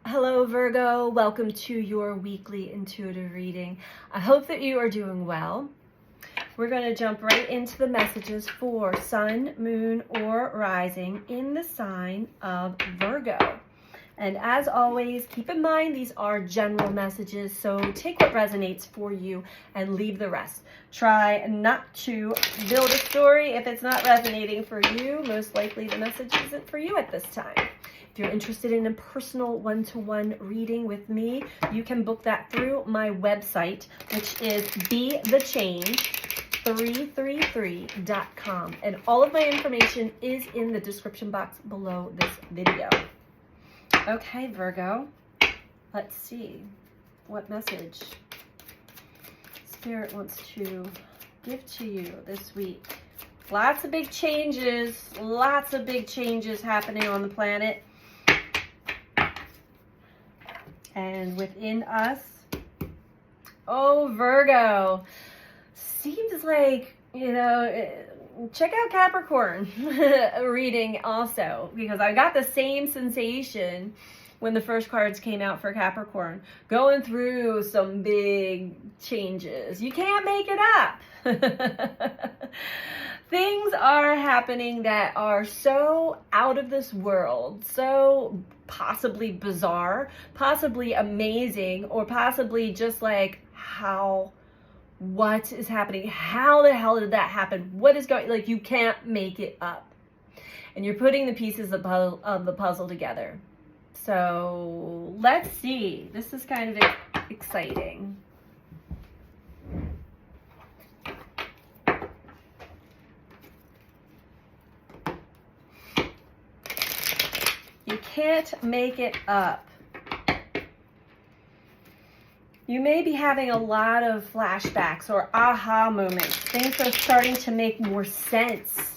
Hello Virgo, welcome to your weekly intuitive reading. I hope that you are doing well. We're going to jump right into the messages for Sun, Moon, or Rising in the sign of Virgo. And as always, keep in mind these are general messages, so take what resonates for you and leave the rest. Try not to build a story if it's not resonating for you. Most likely the message isn't for you at this time. If you're interested in a personal one-to-one reading with me, you can book that through my website, which is BeTheChange333.com. And all of my information is in the description box below this video. Okay, Virgo, let's see what message Spirit wants to give to you this week. Lots of big changes happening on the planet. And within us, oh, Virgo, seems like, check out Capricorn reading also, because I got the same sensation when the first cards came out for Capricorn, going through some big changes. You can't make it up. Things are happening that are so out of this world, so possibly bizarre, possibly amazing, or possibly just like what is happening? How the hell did that happen? What is going, like, you can't make it up. And you're putting the pieces of the puzzle together. So let's see. This is kind of exciting. You can't make it up. You may be having a lot of flashbacks or aha moments. Things are starting to make more sense.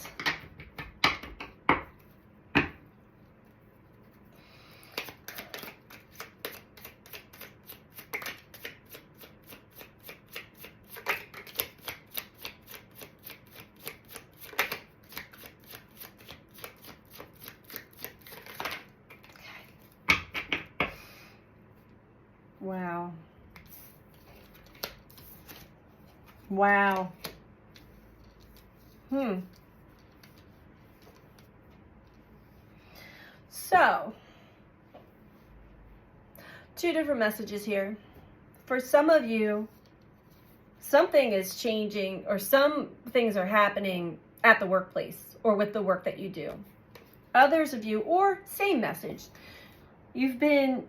Wow. Wow. So, two different messages here. For some of you, something is changing, or some things are happening at the workplace or with the work that you do. Others of you, or same message, you've been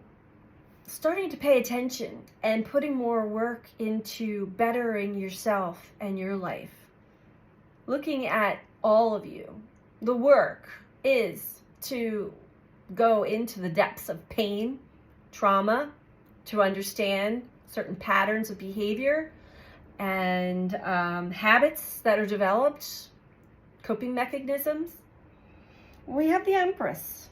starting to pay attention and putting more work into bettering yourself and your life. Looking at all of you, the work is to go into the depths of pain, trauma, to understand certain patterns of behavior and habits that are developed, coping mechanisms. We have the Empress.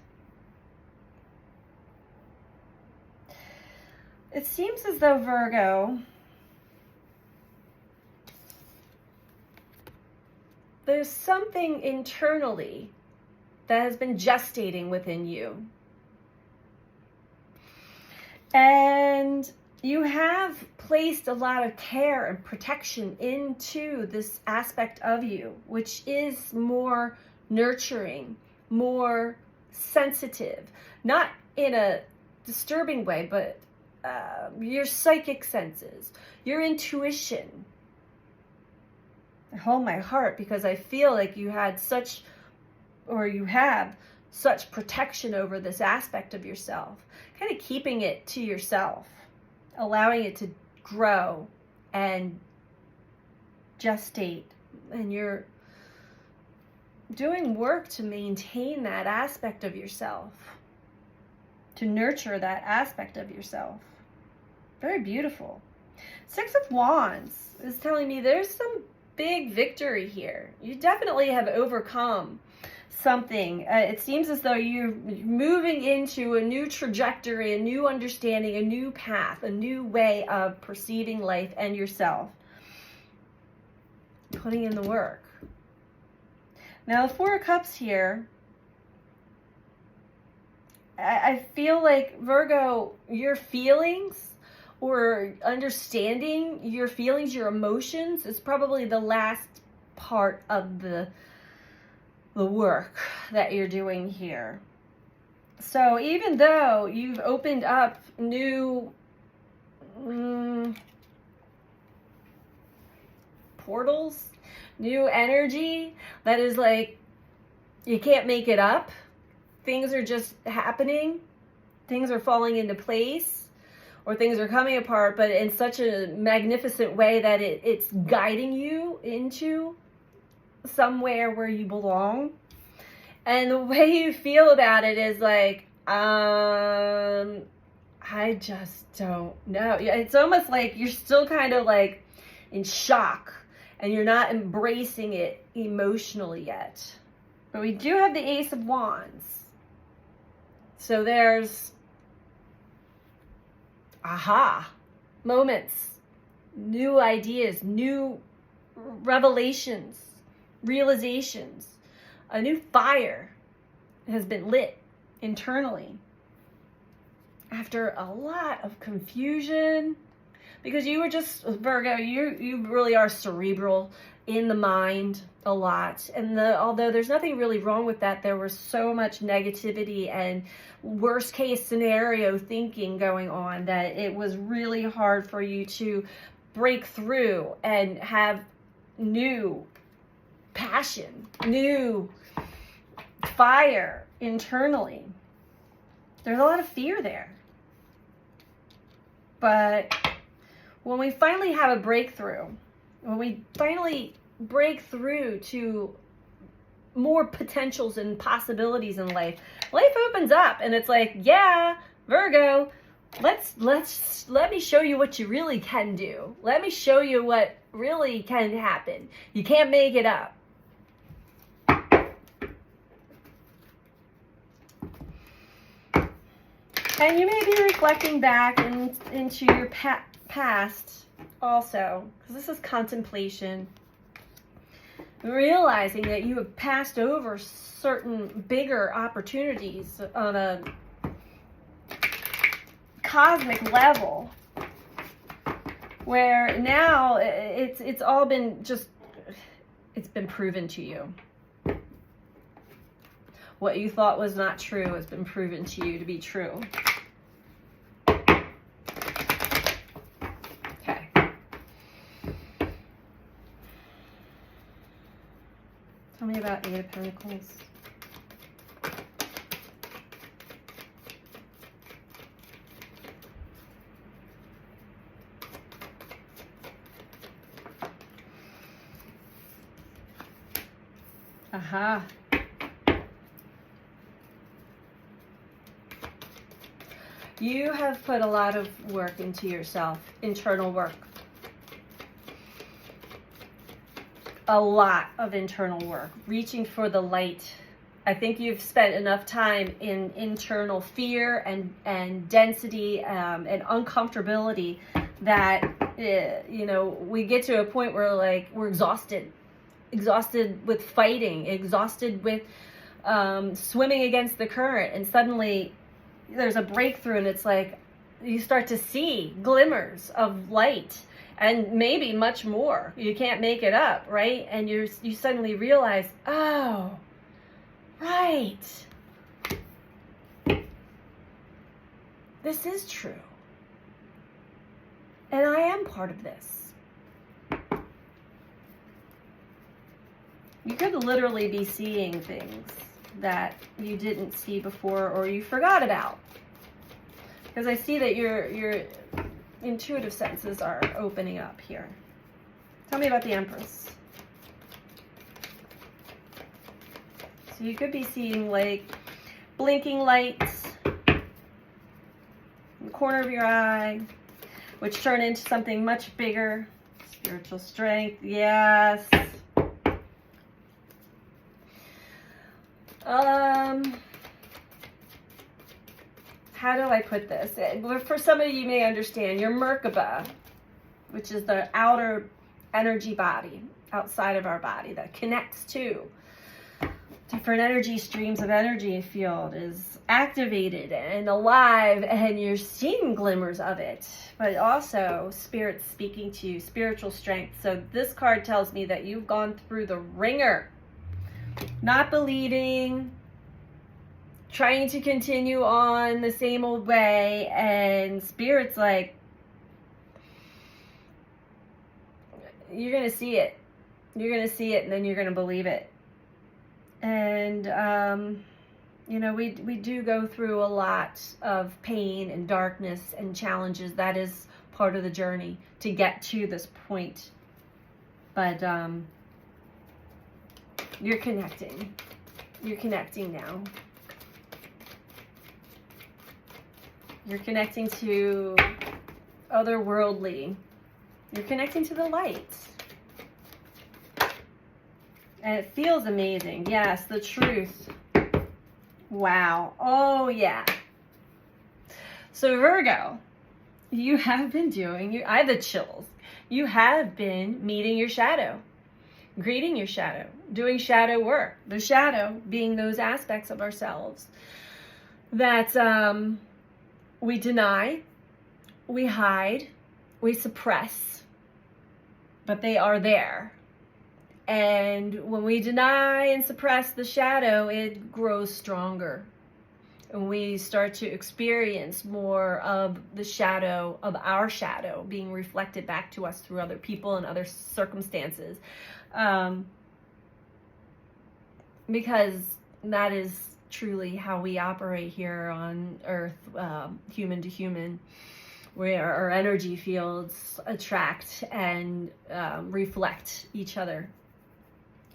It seems as though, Virgo, there's something internally that has been gestating within you. And you have placed a lot of care and protection into this aspect of you, which is more nurturing, more sensitive, not in a disturbing way, but your psychic senses, your intuition. I hold my heart because I feel like you had you have such protection over this aspect of yourself, kind of keeping it to yourself, allowing it to grow and gestate. And you're doing work to maintain that aspect of yourself, to nurture that aspect of yourself. Very beautiful. Six of Wands is telling me there's some big victory here. You definitely have overcome something. It seems as though you're moving into a new trajectory, a new understanding, a new path, a new way of perceiving life and yourself. Putting in the work. Now, the Four of Cups here I feel like, Virgo, your feelings or understanding your feelings, your emotions is probably the last part of the work that you're doing here. So even though you've opened up new portals, new energy that is like, you can't make it up. Things are just happening. Things are falling into place, or things are coming apart, but in such a magnificent way that it's guiding you into somewhere where you belong. And the way you feel about it is like, I just don't know. It's almost like you're still kind of like in shock and you're not embracing it emotionally yet. But we do have the Ace of Wands. So there's aha moments, new ideas, new revelations, realizations. A new fire has been lit internally after a lot of confusion, because you were just, Virgo, you really are cerebral, in the mind a lot. And although there's nothing really wrong with that, there was so much negativity and worst case scenario thinking going on that it was really hard for you to break through and have new passion, new fire internally. There's a lot of fear there. But when we finally have a breakthrough, when we finally break through to more potentials and possibilities in life, life opens up and it's like, yeah, Virgo, let me show you what you really can do. Let me show you what really can happen. You can't make it up. And you may be reflecting back into your past also, because this is contemplation. Realizing that you have passed over certain bigger opportunities on a cosmic level, where now it's all been just, it's been proven to you. What you thought was not true has been proven to you to be true. Okay. Tell me about Eight of Pentacles. Aha. You have put a lot of work into yourself, internal work. A lot of internal work, reaching for the light. I think you've spent enough time in internal fear and density and uncomfortability that, you know, we get to a point where like we're exhausted with fighting, exhausted with swimming against the current, and suddenly there's a breakthrough and it's like you start to see glimmers of light and maybe much more. You can't make it up, right? And you suddenly realize, oh, right, this is true. And I am part of this. You could literally be seeing things that you didn't see before or you forgot about. Because I see that your intuitive senses are opening up here. Tell me about the Empress. So you could be seeing like blinking lights in the corner of your eye, which turn into something much bigger. Spiritual strength, yes. How do I put this? For some of you may understand, your Merkaba, which is the outer energy body outside of our body that connects to different energy streams of energy field is activated and alive, and you're seeing glimmers of it, but also spirit speaking to you, spiritual strength. So this card tells me that you've gone through the ringer, not believing, trying to continue on the same old way, and spirit's like, you're gonna see it. You're gonna see it, and then you're gonna believe it. And you know, we do go through a lot of pain and darkness and challenges. That is part of the journey to get to this point. But you're connecting. You're connecting now. You're connecting to otherworldly. You're connecting to the light. And it feels amazing. Yes, the truth. Wow. Oh, yeah. So Virgo, you have been doing, I have the chills. You have been meeting your shadow, greeting your shadow, doing shadow work. The shadow being those aspects of ourselves that we deny, we hide, we suppress, but they are there. And when we deny and suppress the shadow, it grows stronger. And we start to experience more of the shadow, of our shadow, being reflected back to us through other people and other circumstances. Because that is truly how we operate here on Earth, human to human, where our energy fields attract and reflect each other.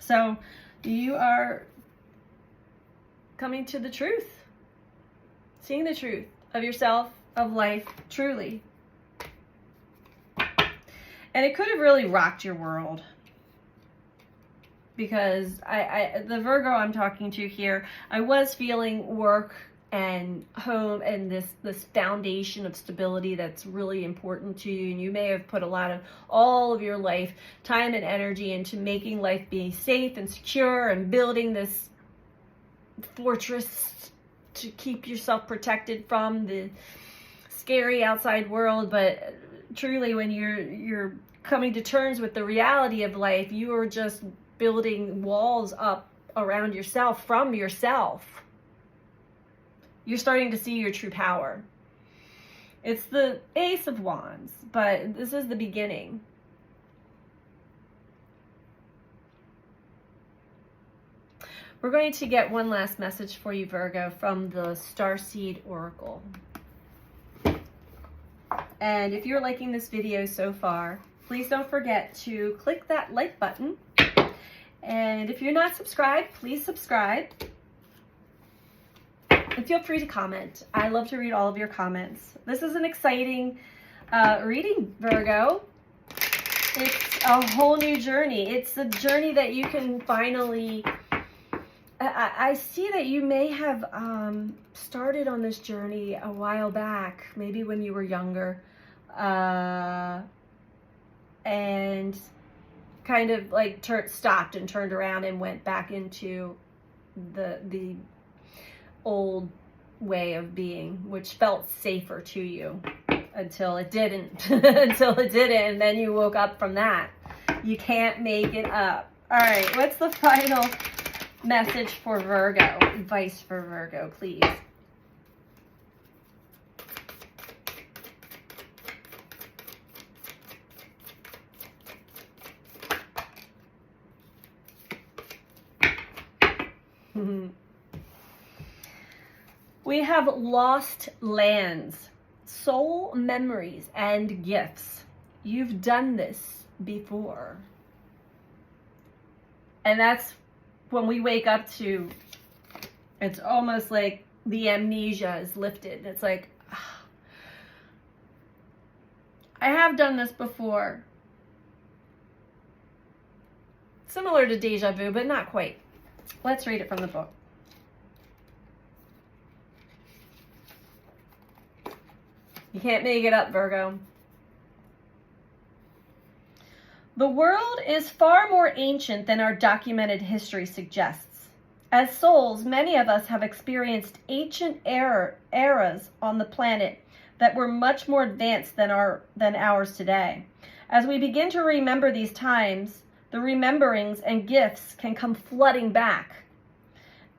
So you are coming to the truth, seeing the truth of yourself, of life, truly. And it could have really rocked your world, because the Virgo I'm talking to here, I was feeling work and home and this foundation of stability that's really important to you, and you may have put all of your life, time and energy into making life be safe and secure and building this fortress to keep yourself protected from the scary outside world. But truly, when you're coming to terms with the reality of life, you are just building walls up around yourself from yourself. You're starting to see your true power. It's the Ace of Wands, but this is the beginning. We're going to get one last message for you, Virgo, from the Starseed Oracle. And if you're liking this video so far, please don't forget to click that like button. And if you're not subscribed, please subscribe. And feel free to comment. I love to read all of your comments. This is an exciting reading, Virgo. It's a whole new journey. It's a journey that you can finally... I see that you may have started on this journey a while back, maybe when you were younger, and kind of like stopped and turned around and went back into the old way of being, which felt safer to you until it didn't. And then you woke up from that. You can't make it up. All right, what's the final message for Virgo? Advice for Virgo, please. We have lost lands, soul memories, and gifts. You've done this before. And that's when we wake up to, it's almost like the amnesia is lifted. It's like, I have done this before. Similar to deja vu, but not quite. Let's read it from the book. You can't make it up, Virgo. The world is far more ancient than our documented history suggests. As souls, many of us have experienced ancient eras on the planet that were much more advanced than ours today. As we begin to remember these times, the rememberings and gifts can come flooding back.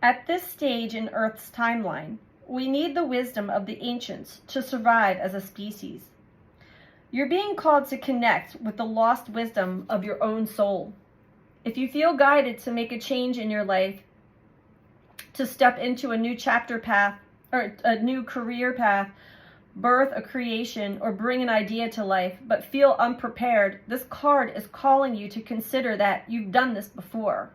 At this stage in Earth's timeline, we need the wisdom of the ancients to survive as a species. You're being called to connect with the lost wisdom of your own soul. If you feel guided to make a change in your life, to step into a new chapter path or a new career path, birth a creation, or bring an idea to life, but feel unprepared, this card is calling you to consider that you've done this before.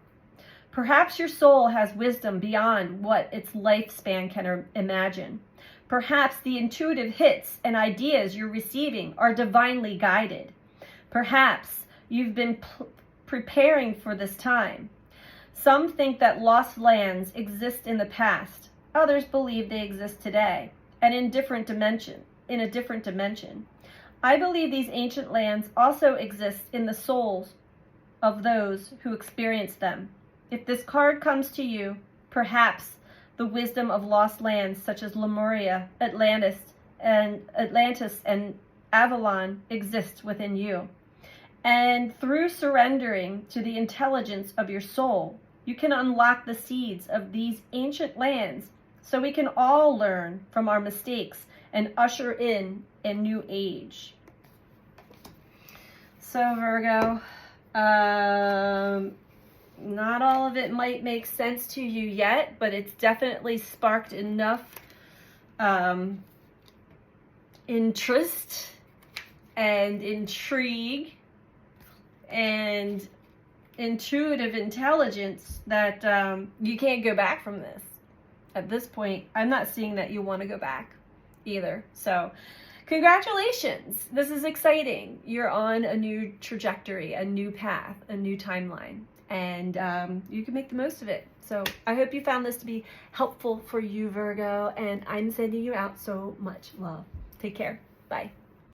Perhaps your soul has wisdom beyond what its lifespan can imagine. Perhaps the intuitive hits and ideas you're receiving are divinely guided. Perhaps you've been preparing for this time. Some think that lost lands exist in the past. Others believe they exist today and in a different dimension. I believe these ancient lands also exist in the souls of those who experience them. If this card comes to you, perhaps the wisdom of lost lands such as Lemuria, Atlantis, and Avalon exists within you. And through surrendering to the intelligence of your soul, you can unlock the seeds of these ancient lands so we can all learn from our mistakes and usher in a new age. So Virgo, not all of it might make sense to you yet, but it's definitely sparked enough interest and intrigue and intuitive intelligence that you can't go back from this. At this point, I'm not seeing that you want to go back either. So congratulations. This is exciting. You're on a new trajectory, a new path, a new timeline, and you can make the most of it. So I hope you found this to be helpful for you, Virgo, and I'm sending you out so much love. Take care. Bye.